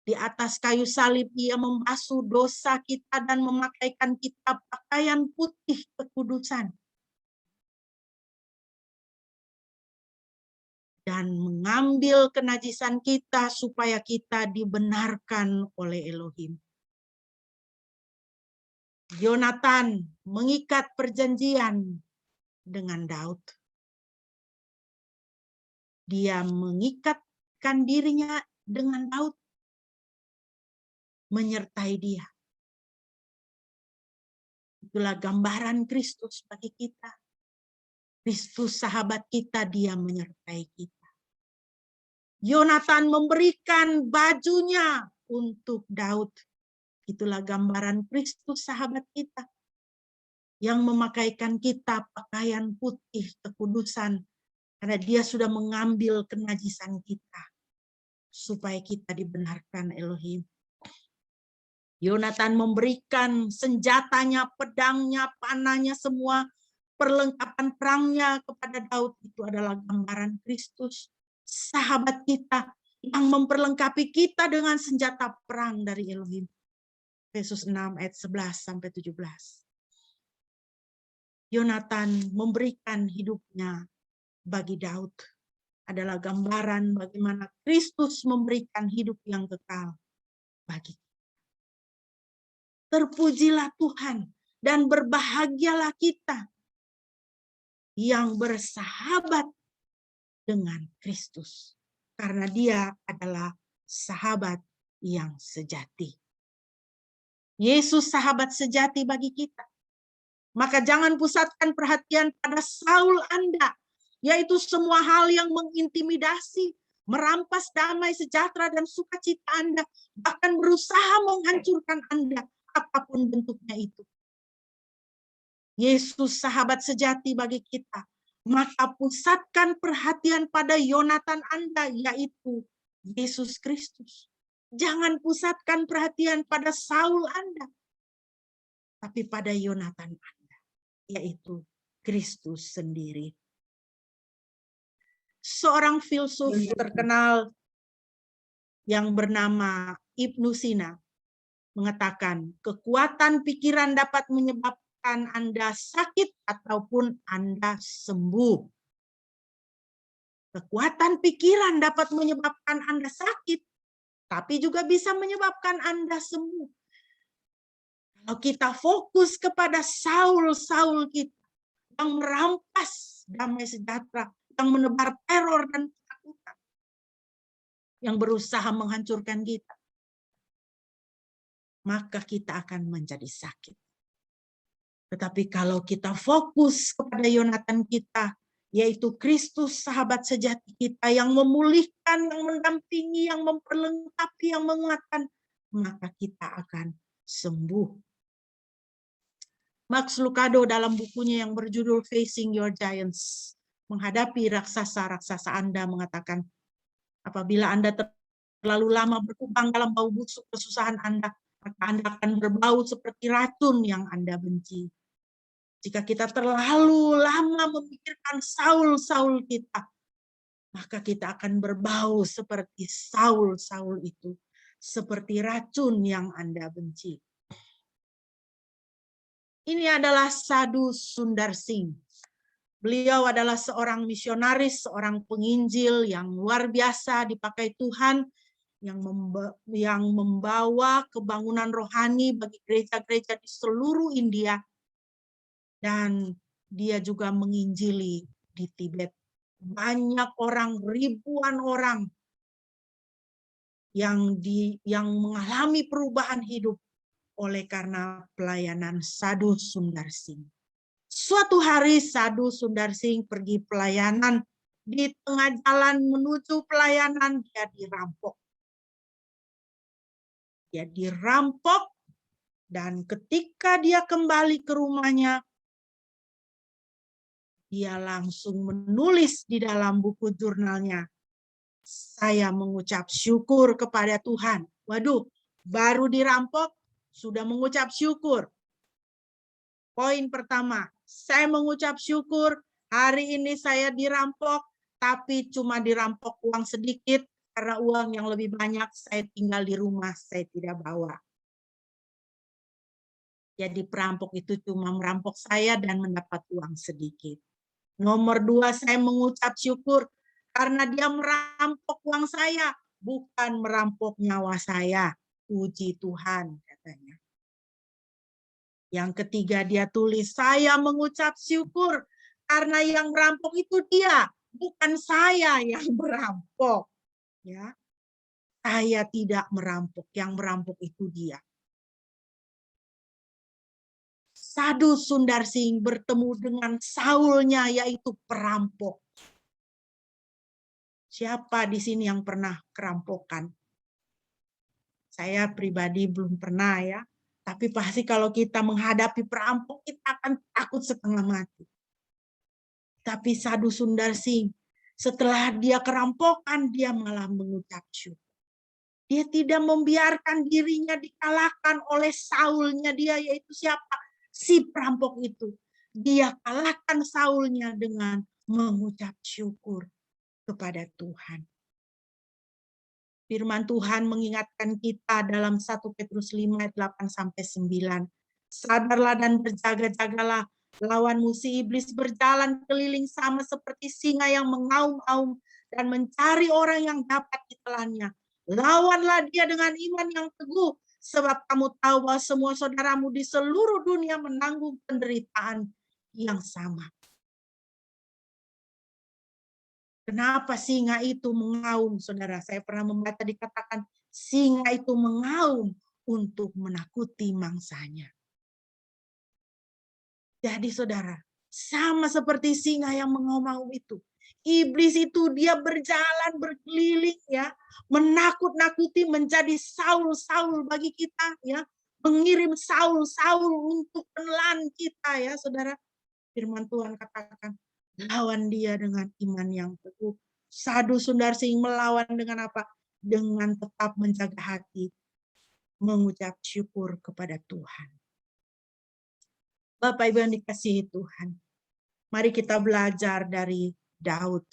Speaker 1: Di atas kayu salib ia membasuh dosa kita dan memakaikan kita pakaian putih kekudusan. Dan mengambil kenajisan kita supaya kita dibenarkan oleh Elohim. Yonatan mengikat perjanjian dengan Daud. Dia mengikatkan dirinya dengan Daud, menyertai dia. Itulah gambaran Kristus bagi kita. Kristus sahabat kita, dia menyertai kita. Yonatan memberikan bajunya untuk Daud. Itulah gambaran Kristus sahabat kita, yang memakaikan kita pakaian putih kekudusan, karena dia sudah mengambil kenajisan kita, supaya kita dibenarkan Elohim. Yonatan memberikan senjatanya, pedangnya, panahnya, semua perlengkapan perangnya kepada Daud. Itu adalah gambaran Kristus, sahabat kita, yang memperlengkapi kita dengan senjata perang dari Elohim. Efesus 6 ayat 11-17. Yonatan memberikan hidupnya bagi Daud. Adalah gambaran bagaimana Kristus memberikan hidup yang kekal bagi kita. Terpujilah Tuhan dan berbahagialah kita yang bersahabat dengan Kristus, karena dia adalah sahabat yang sejati. Yesus sahabat sejati bagi kita. Maka jangan pusatkan perhatian pada Saul Anda, yaitu semua hal yang mengintimidasi, merampas damai sejahtera dan sukacita Anda, bahkan berusaha menghancurkan Anda, apapun bentuknya itu. Yesus sahabat sejati bagi kita. Maka pusatkan perhatian pada Yonatan Anda, yaitu Yesus Kristus. Jangan pusatkan perhatian pada Saul Anda, tapi pada Yonatan Anda, yaitu Kristus sendiri. Seorang filsuf terkenal yang bernama Ibnu Sina mengatakan, kekuatan pikiran dapat menyebabkan Anda sakit ataupun Anda sembuh. Kekuatan pikiran dapat menyebabkan Anda sakit, tapi juga bisa menyebabkan Anda sembuh. Kalau kita fokus kepada Saul kita, yang merampas damai sejahtera, yang menebar teror dan ketakutan, yang berusaha menghancurkan kita, maka kita akan menjadi sakit. Tetapi kalau kita fokus kepada Yonatan kita, yaitu Kristus sahabat sejati kita, yang memulihkan, yang mendampingi, yang memperlengkapi, yang menguatkan, maka kita akan sembuh. Max Lucado dalam bukunya yang berjudul Facing Your Giants, menghadapi raksasa-raksasa Anda, mengatakan, apabila Anda terlalu lama berkubang dalam bau busuk kesusahan Anda, maka Anda akan berbau seperti racun yang Anda benci. Jika kita terlalu lama memikirkan Saul kita, maka kita akan berbau seperti Saul itu, seperti racun yang Anda benci. Ini adalah Sadhu Sundar Singh. Beliau adalah seorang misionaris, seorang penginjil yang luar biasa dipakai Tuhan, yang membawa kebangunan rohani bagi gereja-gereja di seluruh India. Dan dia juga menginjili di Tibet. Banyak orang, ribuan orang yang mengalami perubahan hidup oleh karena pelayanan Sadhu Sundar Singh. Suatu hari Sadhu Sundar Singh pergi pelayanan, di tengah jalan menuju pelayanan dia dirampok. Dia dirampok, dan ketika dia kembali ke rumahnya, dia langsung menulis di dalam buku jurnalnya, saya mengucap syukur kepada Tuhan. Waduh, baru dirampok, sudah mengucap syukur. Poin pertama, saya mengucap syukur hari ini saya dirampok, tapi cuma dirampok uang sedikit, karena uang yang lebih banyak saya tinggal di rumah, saya tidak bawa. Jadi perampok itu cuma merampok saya dan mendapat uang sedikit. Nomor 2, saya mengucap syukur karena dia merampok uang saya, bukan merampok nyawa saya. Puji Tuhan, katanya. Yang ketiga dia tulis, saya mengucap syukur karena yang merampok itu dia, bukan saya yang merampok. Ya, saya tidak merampok, yang merampok itu dia. Sadhu Sundar Singh bertemu dengan Saulnya, yaitu perampok. Siapa di sini yang pernah kerampokan? Saya pribadi belum pernah ya. Tapi pasti kalau kita menghadapi perampok, kita akan takut setengah mati. Tapi Sadhu Sundar Singh, setelah dia kerampokan, dia malah mengucap syukur. Dia tidak membiarkan dirinya dikalahkan oleh Saulnya dia, yaitu siapa? Si perampok itu. Dia kalahkan Saulnya dengan mengucap syukur kepada Tuhan. Firman Tuhan mengingatkan kita dalam 1 Petrus 5 ayat 8-9. Sadarlah dan berjaga-jagalah, lawanmu si iblis berjalan keliling sama seperti singa yang mengaum-aum dan mencari orang yang dapat ditelannya. Lawanlah dia dengan iman yang teguh, sebab kamu tahu bahwa semua saudaramu di seluruh dunia menanggung penderitaan yang sama. Kenapa singa itu mengaum, saudara? Saya pernah membaca dikatakan singa itu mengaum untuk menakuti mangsanya. Jadi saudara, sama seperti singa yang mengaum-aum itu. Iblis itu dia berjalan berkeliling ya, menakut-nakuti, menjadi Saul-Saul bagi kita ya, mengirim Saul-Saul untuk menelan kita ya, saudara. Firman Tuhan katakan, lawan dia dengan iman yang teguh. Sadhu Sundar Singh melawan dengan apa? Dengan tetap menjaga hati, mengucap syukur kepada Tuhan. Bapak Ibu yang dikasihi Tuhan, mari kita belajar dari Daud.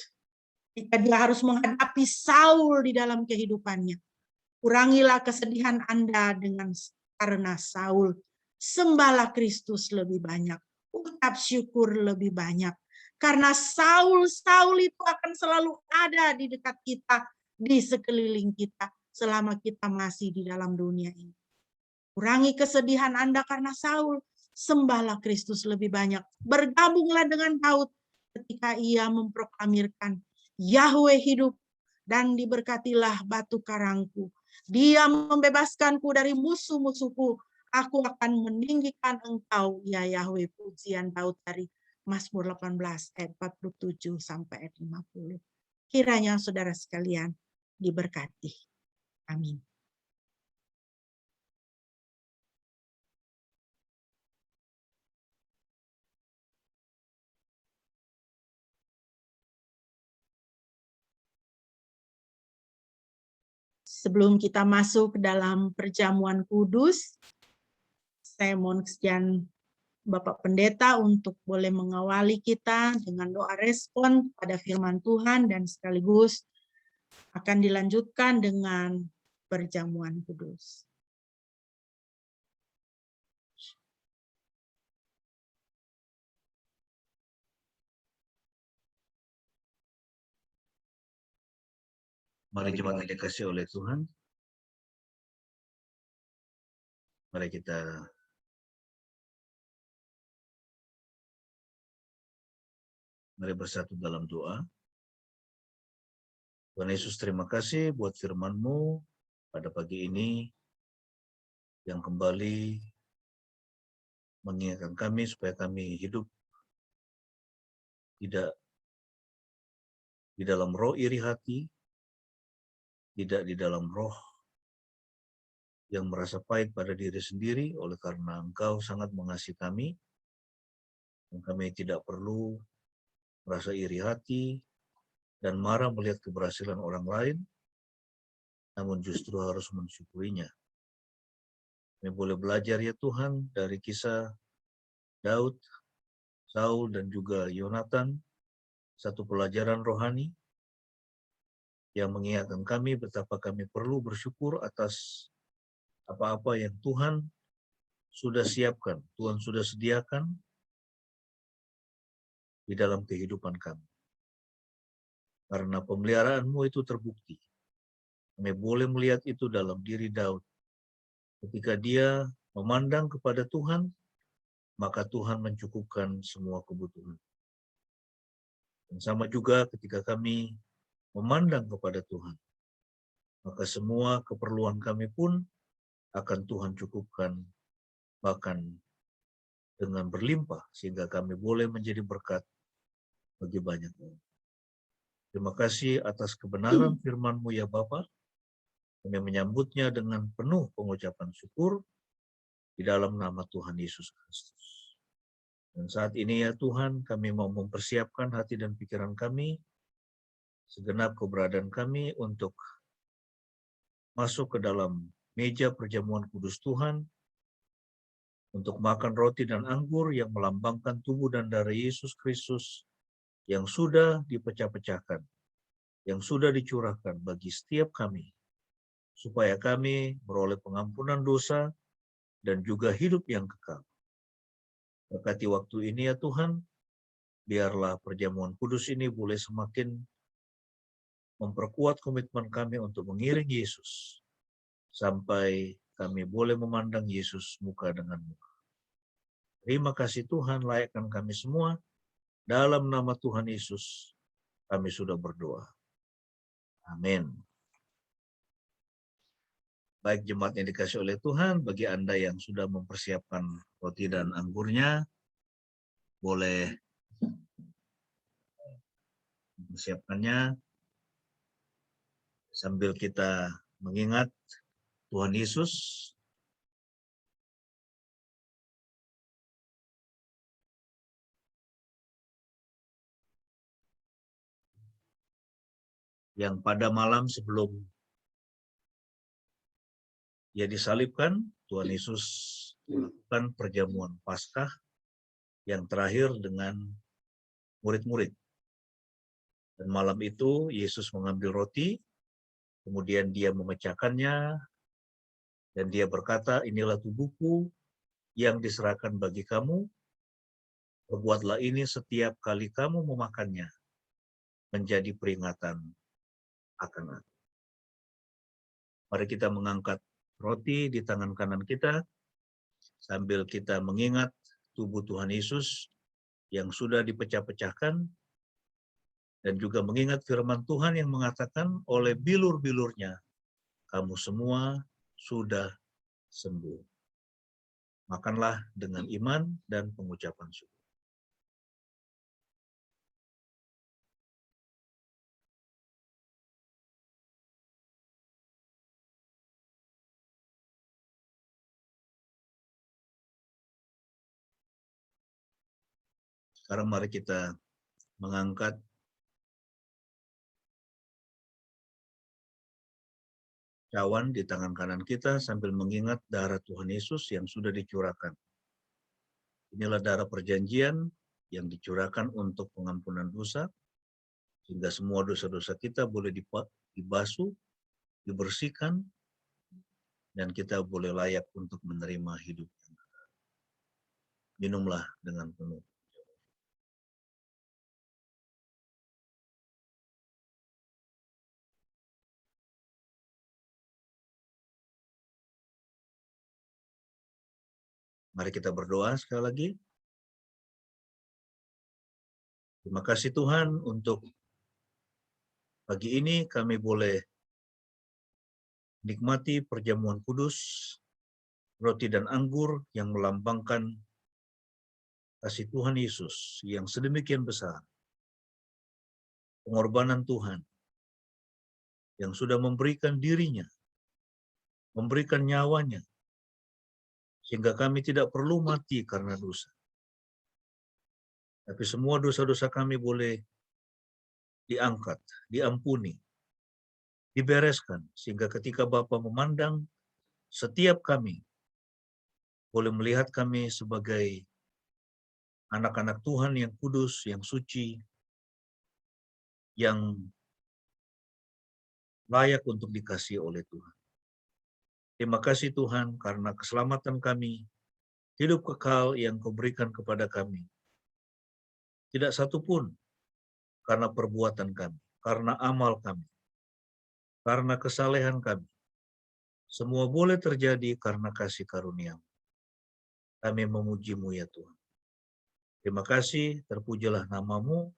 Speaker 1: Jika dia harus menghadapi Saul di dalam kehidupannya, kurangilah kesedihan Anda dengan karena Saul. Sembahlah Kristus lebih banyak. Ucap syukur lebih banyak. Karena Saul itu akan selalu ada di dekat kita, di sekeliling kita, selama kita masih di dalam dunia ini. Kurangi kesedihan Anda karena Saul. Sembahlah Kristus lebih banyak. Bergabunglah dengan Daud ketika ia memproklamirkan, Yahweh hidup dan diberkatilah batu karangku. Dia membebaskanku dari musuh-musuhku. Aku akan meninggikan engkau, ya Yahweh. Pujian Daud dari Mazmur 18 ayat 47 sampai ayat 50. Kiranya saudara sekalian diberkati. Amin. Sebelum kita masuk ke dalam perjamuan kudus, saya mohon kesediaan Bapak Pendeta untuk boleh mengawali kita dengan doa respon pada firman Tuhan dan sekaligus akan dilanjutkan dengan perjamuan kudus.
Speaker 3: Mari jemaat yang dikasihi oleh Tuhan, mari bersatu dalam doa. Tuhan Yesus, terima kasih buat firman-Mu pada pagi ini yang kembali mengingatkan kami supaya kami hidup tidak di dalam roh iri hati, tidak di dalam roh yang merasa pahit pada diri sendiri, oleh karena Engkau sangat mengasihi kami, dan kami tidak perlu merasa iri hati dan marah melihat keberhasilan orang lain, namun justru harus mensyukurinya. Kami boleh belajar ya Tuhan dari kisah Daud, Saul, dan juga Yonatan, satu pelajaran rohani, yang mengingatkan kami betapa kami perlu bersyukur atas apa-apa yang Tuhan sudah siapkan, Tuhan sudah sediakan di dalam kehidupan kami. Karena pemeliharaanmu itu terbukti. Kami boleh melihat itu dalam diri Daud. Ketika dia memandang kepada Tuhan, maka Tuhan mencukupkan semua kebutuhan. Dan sama juga ketika kami memandang kepada Tuhan, maka semua keperluan kami pun akan Tuhan cukupkan, bahkan dengan berlimpah, sehingga kami boleh menjadi berkat bagi banyak orang. Terima kasih atas kebenaran firman-Mu ya Bapa. Kami menyambutnya dengan penuh pengucapan syukur di dalam nama Tuhan Yesus Kristus. Dan saat ini ya Tuhan, kami mau mempersiapkan hati dan pikiran kami, segenap keberadaan kami untuk masuk ke dalam meja perjamuan kudus Tuhan, untuk makan roti dan anggur yang melambangkan tubuh dan darah Yesus Kristus yang sudah dipecah-pecahkan, yang sudah dicurahkan bagi setiap kami, supaya kami beroleh pengampunan dosa dan juga hidup yang kekal. Berkati waktu ini ya Tuhan, biarlah perjamuan kudus ini boleh semakin memperkuat komitmen kami untuk mengiring Yesus, sampai kami boleh memandang Yesus muka dengan muka. Terima kasih Tuhan, layakkan kami semua. Dalam nama Tuhan Yesus, kami sudah berdoa. Amin. Baik jemaat yang dikasih oleh Tuhan, bagi Anda yang sudah mempersiapkan roti dan anggurnya, boleh mempersiapkannya sambil kita mengingat Tuhan Yesus yang pada malam sebelum Dia disalibkan, Tuhan Yesus melakukan perjamuan Paskah yang terakhir dengan murid-murid. Dan malam itu Yesus mengambil roti, kemudian dia memecahkannya, dan dia berkata, inilah tubuhku yang diserahkan bagi kamu, perbuatlah ini setiap kali kamu memakannya, menjadi peringatan akan aku. Mari kita mengangkat roti di tangan kanan kita, sambil kita mengingat tubuh Tuhan Yesus yang sudah dipecah-pecahkan, dan juga mengingat firman Tuhan yang mengatakan oleh bilur-bilurnya, kamu semua sudah sembuh. Makanlah dengan iman dan pengucapan syukur. Sekarang mari kita mengangkat cawan di tangan kanan kita sambil mengingat darah Tuhan Yesus yang sudah dicurahkan. Inilah darah perjanjian yang dicurahkan untuk pengampunan dosa, sehingga semua dosa-dosa kita boleh dibasuh, dibersihkan, dan kita boleh layak untuk menerima hidup. Minumlah dengan penuh. Mari kita berdoa sekali lagi. Terima kasih Tuhan untuk pagi ini kami boleh nikmati perjamuan kudus, roti dan anggur yang melambangkan kasih Tuhan Yesus yang sedemikian besar. Pengorbanan Tuhan yang sudah memberikan dirinya, memberikan nyawanya, sehingga kami tidak perlu mati karena dosa. Tapi semua dosa-dosa kami boleh diangkat, diampuni, dibereskan, sehingga ketika Bapa memandang setiap kami, boleh melihat kami sebagai anak-anak Tuhan yang kudus, yang suci, yang layak untuk dikasihi oleh Tuhan. Terima kasih Tuhan karena keselamatan kami, hidup kekal yang Kau berikan kepada kami. Tidak satu pun karena perbuatan kami, karena amal kami, karena kesalehan kami. Semua boleh terjadi karena kasih karunia-Mu. Kami memuji-Mu ya Tuhan. Terima kasih, terpujilah nama-Mu,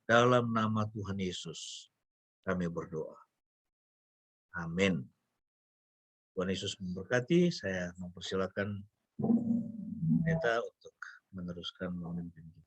Speaker 3: dalam nama Tuhan Yesus kami berdoa. Amin. Tuhan Yesus memberkati. Saya mempersilakan pendeta untuk meneruskan memimpin kita.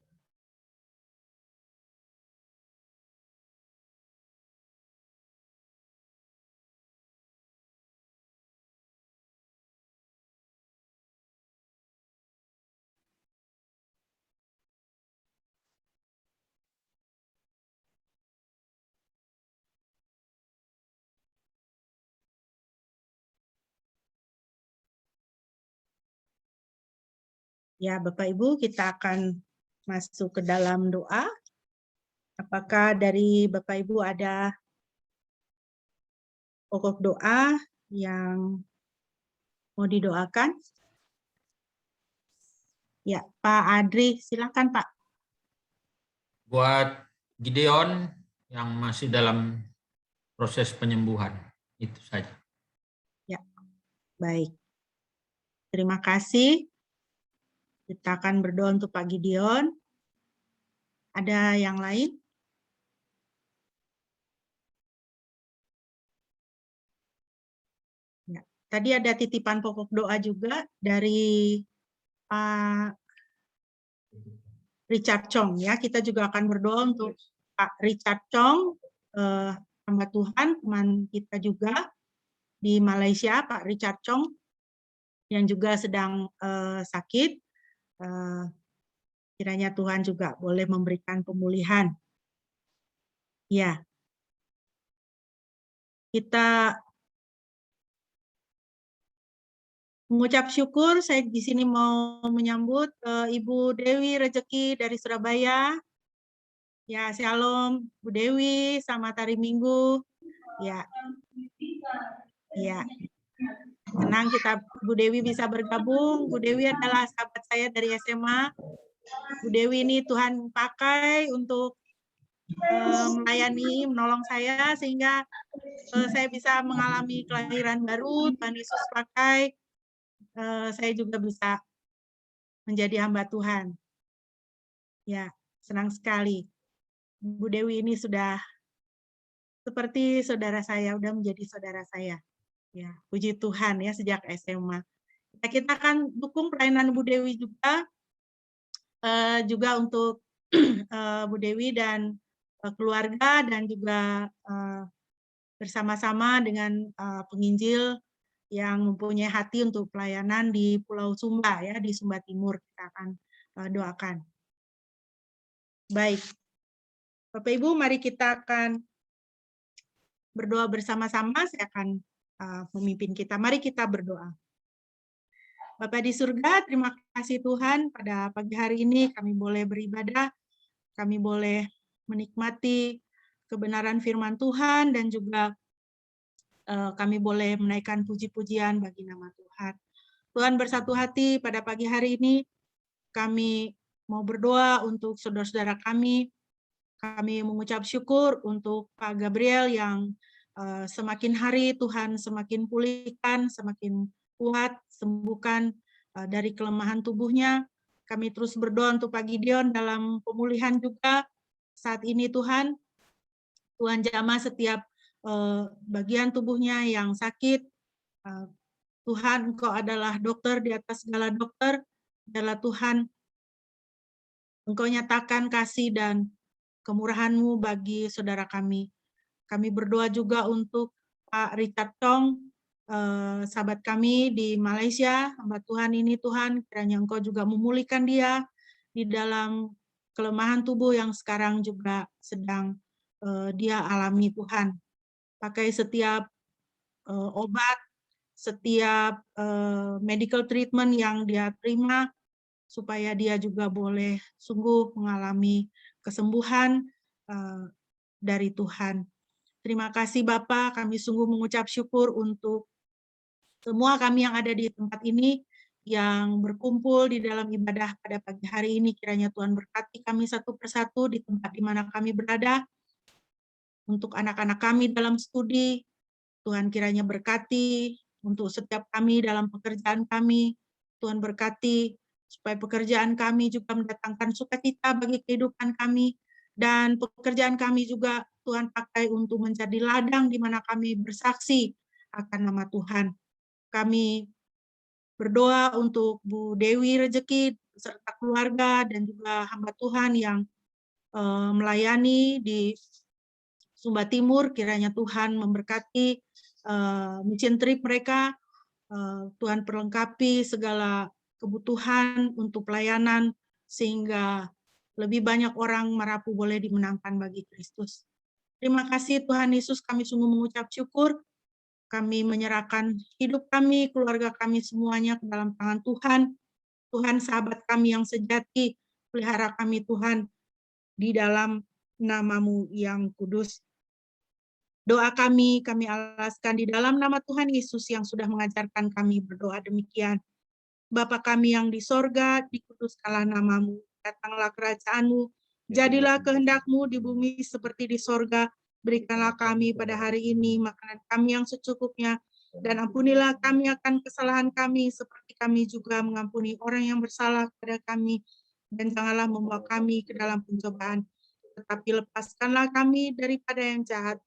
Speaker 1: Ya, Bapak Ibu, kita akan masuk ke dalam doa. Apakah dari Bapak Ibu ada pokok doa yang mau didoakan? Ya, Pak Adri, silakan Pak.
Speaker 4: Buat Gideon yang masih dalam proses penyembuhan, itu saja.
Speaker 1: Ya, baik. Terima kasih. Kita akan berdoa untuk Pak Gideon. Ada yang lain? Ya. Tadi ada titipan pokok doa juga dari Pak Richard Chong. Ya, kita juga akan berdoa untuk Pak Richard Chong, hamba Tuhan, teman kita juga di Malaysia, Pak Richard Chong, yang juga sedang sakit. Kiranya Tuhan juga boleh memberikan pemulihan. Ya, kita mengucap syukur. Saya di sini mau menyambut Ibu Dewi Rezeki dari Surabaya. Ya, shalom Bu Dewi, selamat hari Minggu. Ya, ya. Senang kita Bu Dewi bisa bergabung. Bu Dewi adalah sahabat saya dari SMA. Bu Dewi ini Tuhan pakai untuk melayani, menolong saya sehingga saya bisa mengalami kelahiran baru. Tuhan Yesus pakai, saya juga bisa menjadi hamba Tuhan. Ya, senang sekali. Bu Dewi ini sudah seperti saudara saya, sudah menjadi saudara saya. Ya, puji Tuhan ya, sejak SMA. Kita akan dukung pelayanan Bu Dewi juga untuk Bu Dewi dan keluarga, dan juga bersama-sama dengan penginjil yang mempunyai hati untuk pelayanan di Pulau Sumba, ya, di Sumba Timur. Kita akan doakan. Baik, Bapak Ibu, mari kita akan berdoa bersama-sama. Saya akan memimpin kita. Mari kita berdoa. Bapa di surga, terima kasih Tuhan, pada pagi hari ini kami boleh beribadah, kami boleh menikmati kebenaran firman Tuhan, dan juga kami boleh menaikkan puji-pujian bagi nama Tuhan. Tuhan, bersatu hati pada pagi hari ini, kami mau berdoa untuk saudara-saudara kami. Kami mengucap syukur untuk Pak Gabriel yang semakin hari Tuhan semakin pulihkan, semakin kuat, sembuhkan dari kelemahan tubuhnya. Kami terus berdoa untuk Pak Gideon dalam pemulihan juga saat ini Tuhan. Tuhan jamah setiap bagian tubuhnya yang sakit. Tuhan, Engkau adalah dokter di atas segala dokter. Adalah Tuhan, Engkau nyatakan kasih dan kemurahan-Mu bagi saudara kami. Kami berdoa juga untuk Pak Richard Chong, sahabat kami di Malaysia, hamba Tuhan ini Tuhan, kiranya Engkau juga memulihkan dia di dalam kelemahan tubuh yang sekarang juga sedang dia alami Tuhan. Pakai setiap obat, setiap medical treatment yang dia terima, supaya dia juga boleh sungguh mengalami kesembuhan dari Tuhan. Terima kasih Bapa, kami sungguh mengucap syukur untuk semua kami yang ada di tempat ini, yang berkumpul di dalam ibadah pada pagi hari ini. Kiranya Tuhan berkati kami satu persatu di tempat di mana kami berada. Untuk anak-anak kami dalam studi, Tuhan kiranya berkati. Untuk setiap kami dalam pekerjaan kami, Tuhan berkati. Supaya pekerjaan kami juga mendatangkan sukacita bagi kehidupan kami. Dan pekerjaan kami juga Tuhan pakai untuk menjadi ladang di mana kami bersaksi akan nama Tuhan. Kami berdoa untuk Bu Dewi Rezeki serta keluarga dan juga hamba Tuhan yang melayani di Sumba Timur. Kiranya Tuhan memberkati mission trip mereka. Tuhan perlengkapi segala kebutuhan untuk pelayanan sehingga lebih banyak orang Marapu boleh dimenangkan bagi Kristus. Terima kasih Tuhan Yesus, kami sungguh mengucap syukur. Kami menyerahkan hidup kami, keluarga kami semuanya ke dalam tangan Tuhan. Tuhan sahabat kami yang sejati, pelihara kami Tuhan di dalam nama-Mu yang kudus. Doa kami alaskan di dalam nama Tuhan Yesus yang sudah mengajarkan kami berdoa demikian. Bapa kami yang di sorga, dikuduskanlah nama-Mu, datanglah kerajaan-Mu, jadilah kehendak-Mu di bumi seperti di sorga. Berikanlah kami pada hari ini makanan kami yang secukupnya, dan ampunilah kami akan kesalahan kami, seperti kami juga mengampuni orang yang bersalah kepada kami. Dan janganlah membawa kami ke dalam pencobaan, tetapi lepaskanlah kami daripada yang jahat,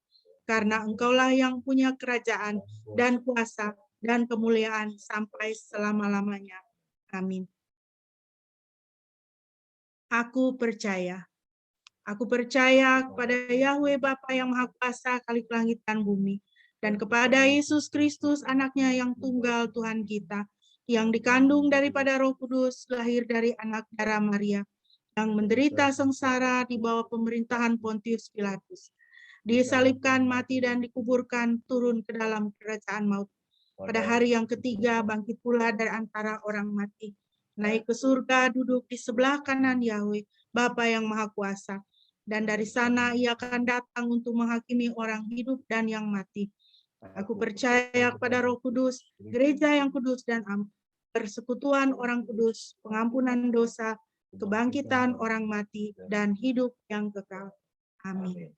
Speaker 1: karena Engkaulah yang punya kerajaan dan kuasa dan kemuliaan sampai selama-lamanya. Amin. Aku percaya kepada Yahweh Bapa yang Maha Kuasa, Khalik langit dan bumi, dan kepada Yesus Kristus, anaknya yang tunggal Tuhan kita, yang dikandung daripada Roh Kudus, lahir dari anak darah Maria, yang menderita sengsara di bawah pemerintahan Pontius Pilatus, disalibkan, mati dan dikuburkan, turun ke dalam kerajaan maut. Pada hari yang ketiga bangkit pula dari antara orang mati, naik ke surga, duduk di sebelah kanan Yahweh, Bapa yang Maha Kuasa. Dan dari sana ia akan datang untuk menghakimi orang hidup dan yang mati. Aku percaya kepada Roh Kudus, gereja yang kudus dan persekutuan orang kudus, pengampunan dosa, kebangkitan orang mati, dan hidup yang kekal. Amin.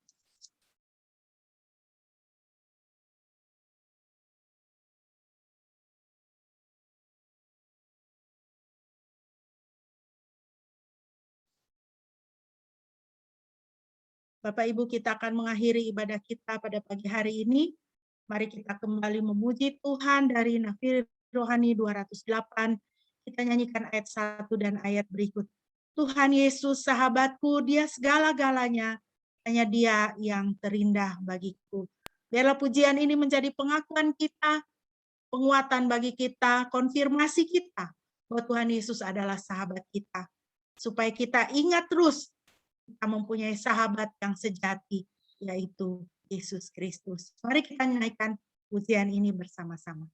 Speaker 1: Bapak Ibu, kita akan mengakhiri ibadah kita pada pagi hari ini. Mari kita kembali memuji Tuhan dari Nafir Rohani 208. Kita nyanyikan ayat 1 dan ayat berikut. Tuhan Yesus sahabatku, Dia segala-galanya, hanya Dia yang terindah bagiku. Biarlah pujian ini menjadi pengakuan kita, penguatan bagi kita, konfirmasi kita bahwa Tuhan Yesus adalah sahabat kita. Supaya kita ingat terus, kita mempunyai sahabat yang sejati, yaitu Yesus Kristus. Mari kita naikkan pujian ini bersama-sama.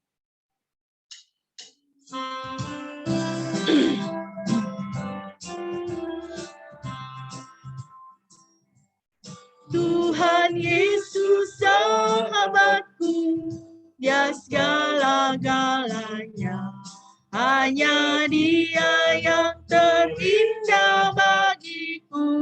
Speaker 1: Tuhan Yesus sahabatku, Dia segala-galanya, hanya Dia yang terindah bagiku.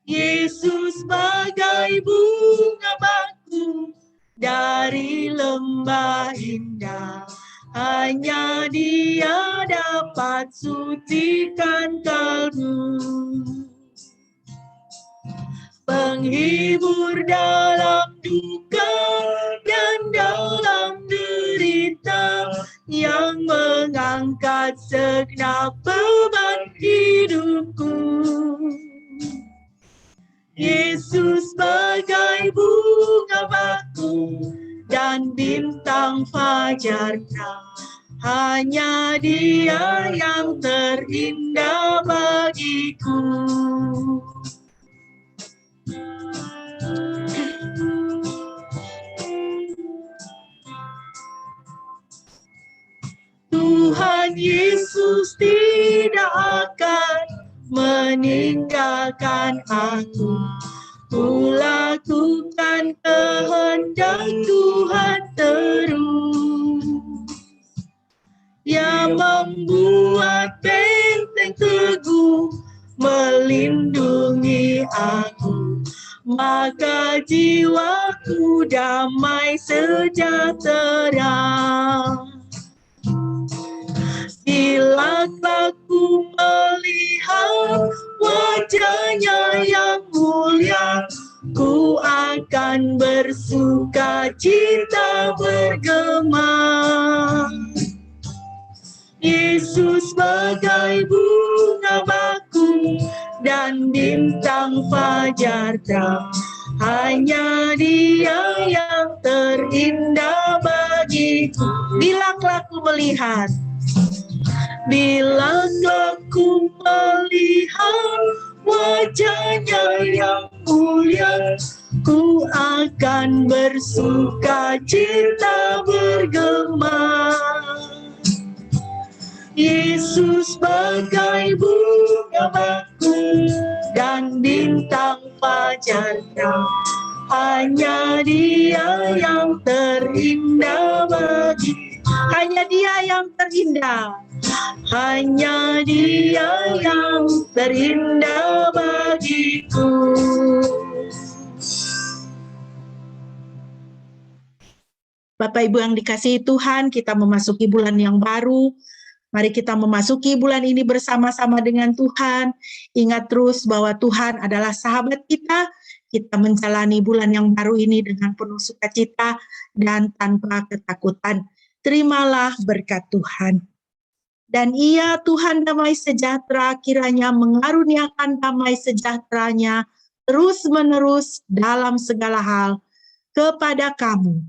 Speaker 1: Yesus bagai bunga bakung dari lembah indah, hanya Dia dapat sucikan kalbu. Penghibur dalam duka dan dalam derita, yang mengangkat segenap beban hidupku. Yesus bagai bunga bakung dan bintang fajarnya, hanya Dia yang terindah bagiku. Tuhan Yesus tidak akan meninggalkan aku, ku lakukan kehendak Tuhan terus, yang membuat benteng teguh melindungi aku, maka jiwaku damai sejahtera. Bila ku melihat wajahnya yang mulia, ku akan bersuka cita bergema. Yesus bagai bunga bakung dan bintang fajar terang, hanya Dia yang terindah bagiku. Bila ku melihat wajahnya yang mulia, ku akan bersuka cita bergema. Yesus bagai bunga bakung dan bintang fajar terang, hanya Dia yang terindah bagi, hanya Dia yang terindah, hanya Dia yang terindah bagiku. Bapak Ibu yang dikasihi Tuhan, kita memasuki bulan yang baru. Mari kita memasuki bulan ini bersama-sama dengan Tuhan. Ingat terus bahwa Tuhan adalah sahabat kita. Kita menjalani bulan yang baru ini dengan penuh sukacita dan tanpa ketakutan. Terimalah berkat Tuhan. Dan Ia, Tuhan damai sejahtera, kiranya mengaruniakan damai sejahteranya terus-menerus dalam segala hal kepada kamu.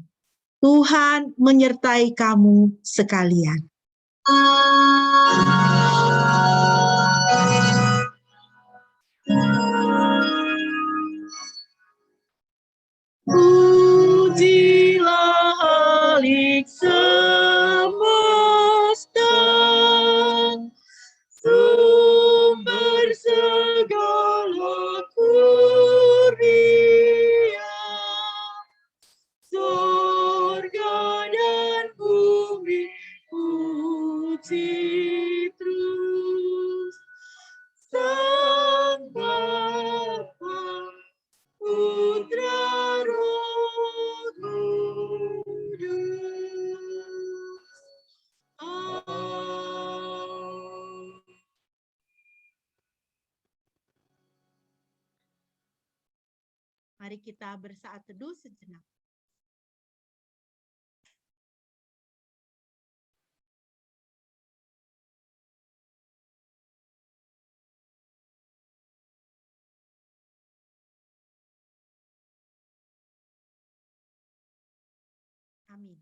Speaker 1: Tuhan menyertai kamu sekalian. Pujilah Halik semesta, sumber segala kurnia, surga dan bumi puji terus Sang Bapa, Putra, Roh Kudus. Amin. Mari kita bersaat teduh sejenak. Amin.